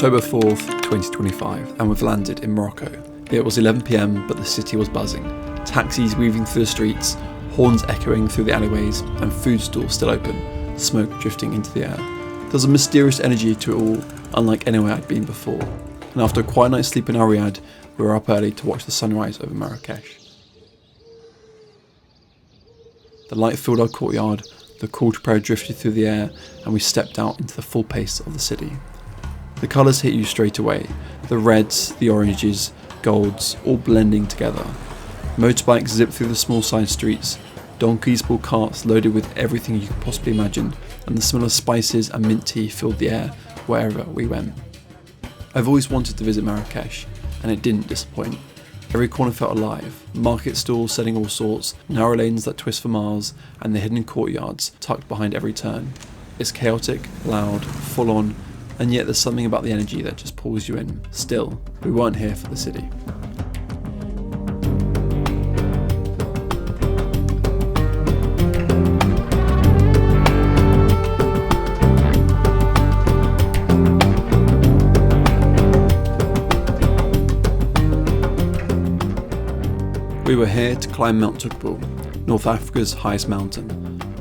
October 4th, 2025, and we've landed in Morocco. It was 11 PM, but the city was buzzing. Taxis weaving through the streets, horns echoing through the alleyways, and food stalls still open, smoke drifting into the air. There's a mysterious energy to it all, unlike anywhere I'd been before. And after a quiet night's sleep in our riad, we were up early to watch the sunrise over Marrakech. The light filled our courtyard, the call to prayer drifted through the air, and we stepped out into the full pace of the city. The colours hit you straight away, the reds, the oranges, golds, all blending together. Motorbikes zip through the small side streets, donkeys pull carts loaded with everything you could possibly imagine, and the smell of spices and mint tea filled the air wherever we went. I've always wanted to visit Marrakech, and it didn't disappoint. Every corner felt alive, market stalls selling all sorts, narrow lanes that twist for miles, and the hidden courtyards tucked behind every turn. It's chaotic, loud, full on, and yet there's something about the energy that just pulls you in. Still, we weren't here for the city. We were here to climb Mount Toubkal, North Africa's highest mountain,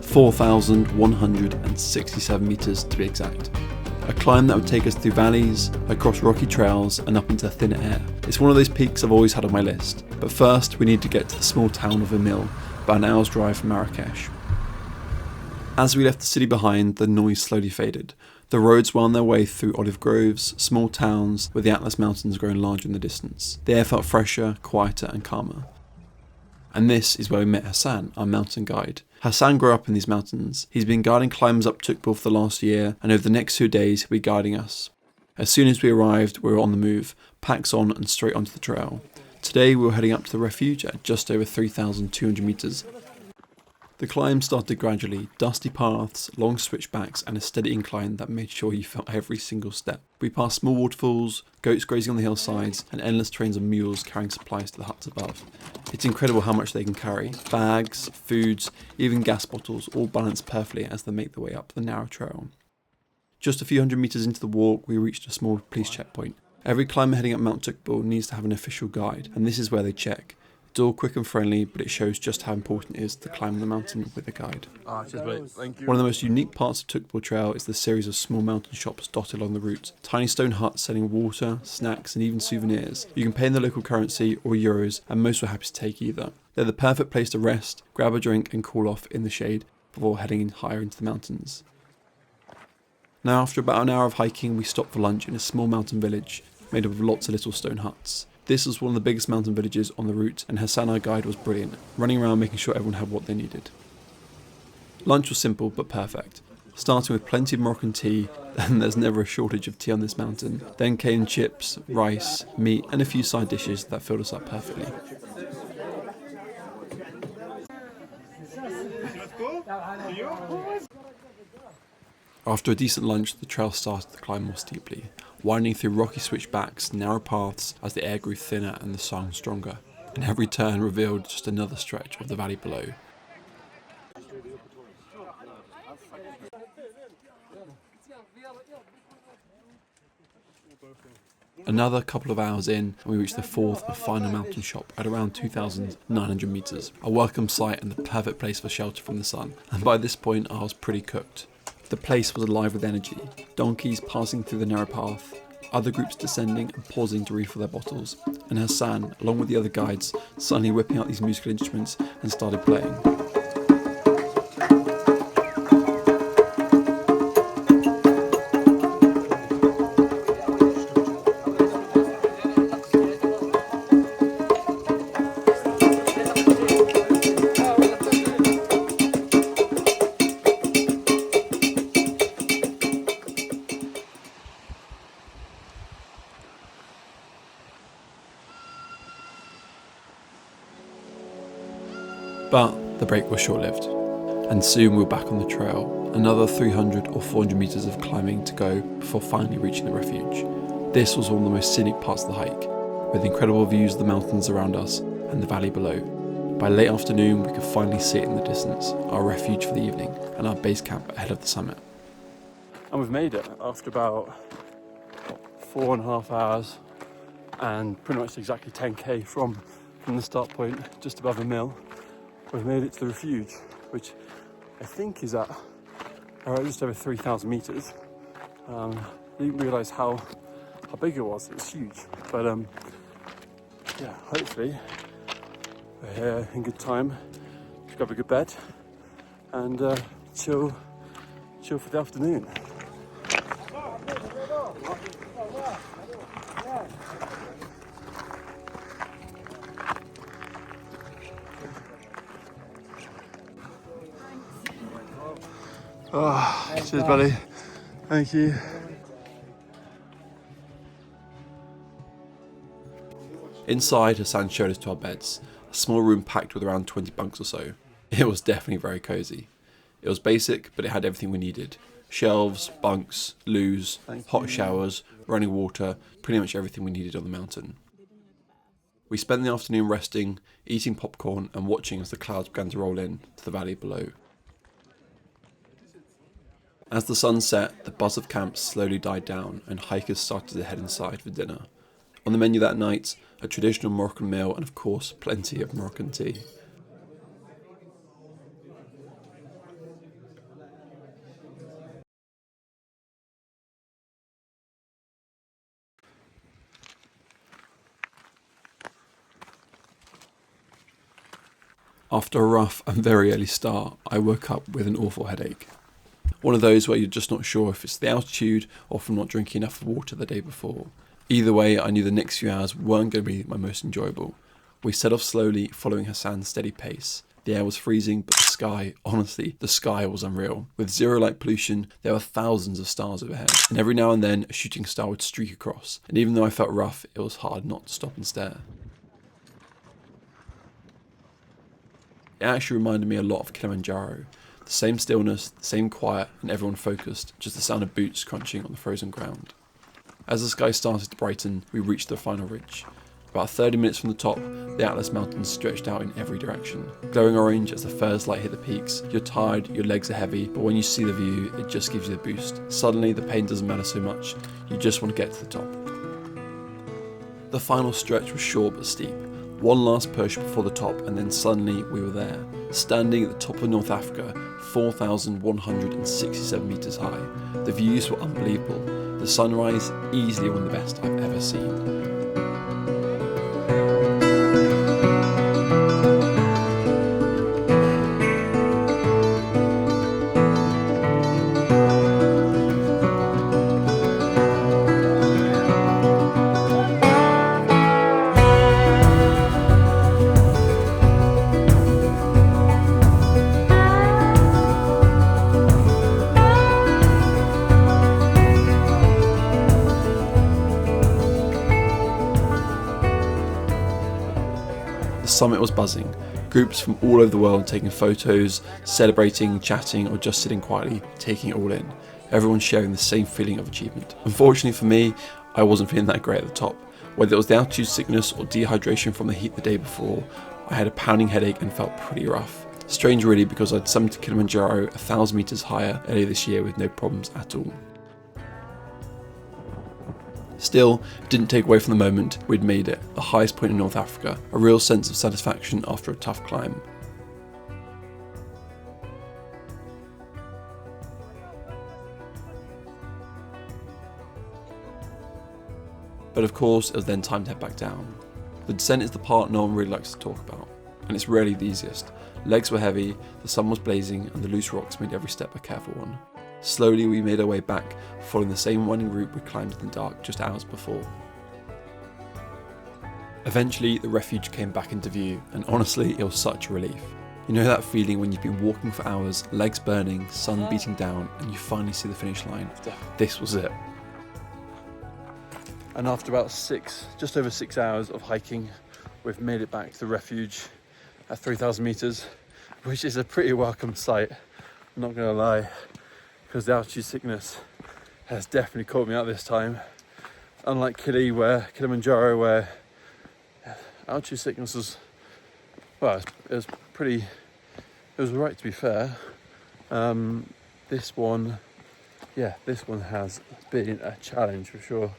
4,167 metres to be exact. A climb that would take us through valleys, across rocky trails and up into thin air. It's one of those peaks I've always had on my list, but first we need to get to the small town of Imlil, about an hour's drive from Marrakech. As we left the city behind, the noise slowly faded. The roads wound their way through olive groves, small towns with the Atlas Mountains growing larger in the distance. The air felt fresher, quieter and calmer. And this is where we met Hassan, our mountain guide. Hassan grew up in these mountains. He's been guiding climbers up Toubkal for the last year, and over the next 2 days he'll be guiding us. As soon as we arrived, we were on the move, packs on and straight onto the trail. Today we were heading up to the refuge at just over 3,200 metres. The climb started gradually, dusty paths, long switchbacks and a steady incline that made sure you felt every single step. We passed small waterfalls, goats grazing on the hillsides and endless trains of mules carrying supplies to the huts above. It's incredible how much they can carry. Bags, foods, even gas bottles, all balanced perfectly as they make their way up the narrow trail. Just a few hundred metres into the walk we reached a small police checkpoint. Every climber heading up Mount Toubkal needs to have an official guide, and this is where they check. It's all quick and friendly, but it shows just how important it is to climb the mountain with a guide. Thank you. One of the most unique parts of Toubkal Trail is the series of small mountain shops dotted along the route. Tiny stone huts selling water, snacks and even souvenirs. You can pay in the local currency or euros, and most were happy to take either. They're the perfect place to rest, grab a drink and cool off in the shade before heading higher into the mountains. Now after about an hour of hiking, we stopped for lunch in a small mountain village made up of lots of little stone huts. This was one of the biggest mountain villages on the route, and Hassan, our guide, was brilliant, running around making sure everyone had what they needed. Lunch was simple but perfect, starting with plenty of Moroccan tea, and there's never a shortage of tea on this mountain. Then came chips, rice, meat and a few side dishes that filled us up perfectly. After a decent lunch, the trail started to climb more steeply, winding through rocky switchbacks, narrow paths as the air grew thinner and the song stronger, and every turn revealed just another stretch of the valley below. Another couple of hours in, and we reached the fourth and final mountain shop at around 2,900 metres, a welcome sight and the perfect place for shelter from the sun, and by this point I was pretty cooked. The place was alive with energy, donkeys passing through the narrow path, other groups descending and pausing to refill their bottles, and Hassan, along with the other guides, suddenly whipping out these musical instruments and started playing. But the break was short-lived, and soon we were back on the trail, another 300 or 400 metres of climbing to go before finally reaching the refuge. This was one of the most scenic parts of the hike, with incredible views of the mountains around us and the valley below. By late afternoon we could finally see it in the distance, our refuge for the evening and our base camp ahead of the summit. And we've made it after about 4.5 hours and pretty much exactly 10k from the start point, just above Imlil. We've made it to the refuge, which I think is at just over 3,000 meters. I didn't realize how big it was. It's huge, but yeah, hopefully we're here in good time to grab a good bed and chill for the afternoon. Oh, cheers, buddy. Thank you. Inside, Hassan showed us to our beds, a small room packed with around 20 bunks or so. It was definitely very cosy. It was basic, but it had everything we needed. Shelves, bunks, loos, hot showers, running water, pretty much everything we needed on the mountain. We spent the afternoon resting, eating popcorn and watching as the clouds began to roll in to the valley below. As the sun set, the buzz of camp slowly died down and hikers started to head inside for dinner. On the menu that night, a traditional Moroccan meal and of course plenty of Moroccan tea. After a rough and very early start, I woke up with an awful headache. One of those where you're just not sure if it's the altitude or from not drinking enough water the day before. Either way, I knew the next few hours weren't going to be my most enjoyable. We set off slowly, following Hassan's steady pace. The air was freezing, but the sky, honestly, the sky was unreal. With zero light pollution, there were thousands of stars overhead, and every now and then a shooting star would streak across, and even though I felt rough, it was hard not to stop and stare. It actually reminded me a lot of Kilimanjaro. The same stillness, the same quiet, and everyone focused, just the sound of boots crunching on the frozen ground. As the sky started to brighten, we reached the final ridge. About 30 minutes from the top, the Atlas Mountains stretched out in every direction. Glowing orange as the first light hit the peaks, you're tired, your legs are heavy, but when you see the view, it just gives you the boost. Suddenly, the pain doesn't matter so much, you just want to get to the top. The final stretch was short but steep. One last push before the top, and then suddenly we were there. Standing at the top of North Africa, 4,167 metres high. The views were unbelievable. The sunrise, easily one of the best I've ever seen. The summit was buzzing, groups from all over the world taking photos, celebrating, chatting, or just sitting quietly, taking it all in. Everyone sharing the same feeling of achievement. Unfortunately for me, I wasn't feeling that great at the top. Whether it was the altitude sickness or dehydration from the heat the day before, I had a pounding headache and felt pretty rough. Strange really, because I'd summited Kilimanjaro 1,000 meters higher earlier this year with no problems at all. Still, it didn't take away from the moment we'd made it, the highest point in North Africa, a real sense of satisfaction after a tough climb. But of course, it was then time to head back down. The descent is the part no one really likes to talk about, and it's rarely the easiest. Legs were heavy, the sun was blazing, and the loose rocks made every step a careful one. Slowly we made our way back, following the same winding route we climbed in the dark just hours before. Eventually the refuge came back into view, and honestly it was such a relief. You know that feeling when you've been walking for hours, legs burning, sun beating down, and you finally see the finish line? This was it. And after about just over 6 hours of hiking, we've made it back to the refuge at 3,000 meters, which is a pretty welcome sight, I'm not gonna lie. Because the altitude sickness has definitely caught me out this time. Unlike Kilimanjaro, where altitude sickness was, well, it was alright to be fair. This one has been a challenge for sure.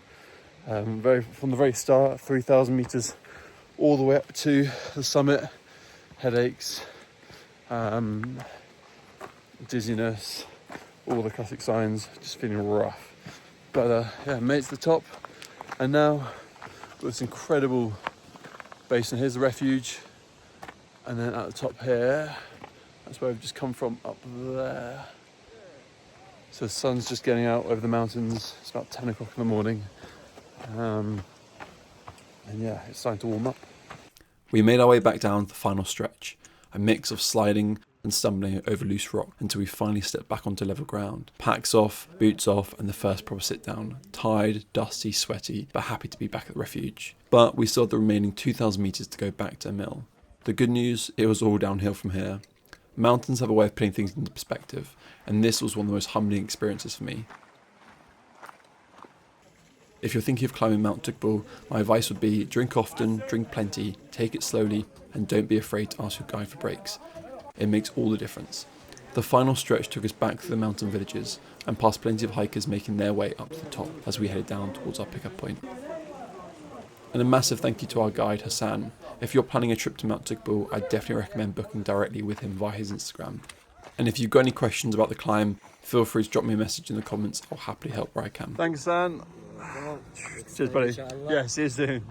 From the very start, 3,000 meters, all the way up to the summit. Headaches, dizziness, all the classic signs, just feeling rough. But yeah, made it to the top, and now got this incredible basin. Here's the refuge, and then at the top here, that's where we've just come from, up there. So the sun's just getting out over the mountains. It's about 10 o'clock in the morning, and yeah, it's starting to warm up. We made our way back down the final stretch, a mix of sliding and stumbling over loose rock until we finally stepped back onto level ground. Packs off, boots off, and the first proper sit down. Tired, dusty, sweaty, but happy to be back at the refuge. But we still had the remaining 2,000 metres to go back to Imlil. The good news, it was all downhill from here. Mountains have a way of putting things into perspective, and this was one of the most humbling experiences for me. If you're thinking of climbing Mount Toubkal, my advice would be drink often, drink plenty, take it slowly, and don't be afraid to ask your guide for breaks. It makes all the difference. The final stretch took us back through the mountain villages and past plenty of hikers making their way up to the top as we headed down towards our pickup point. And a massive thank you to our guide Hassan. If you're planning a trip to Mount Toubkal, I definitely recommend booking directly with him via his Instagram. And if you've got any questions about the climb, feel free to drop me a message in the comments. I'll happily help where I can. Thanks, Hassan. Cheers, buddy. Yeah, see you soon.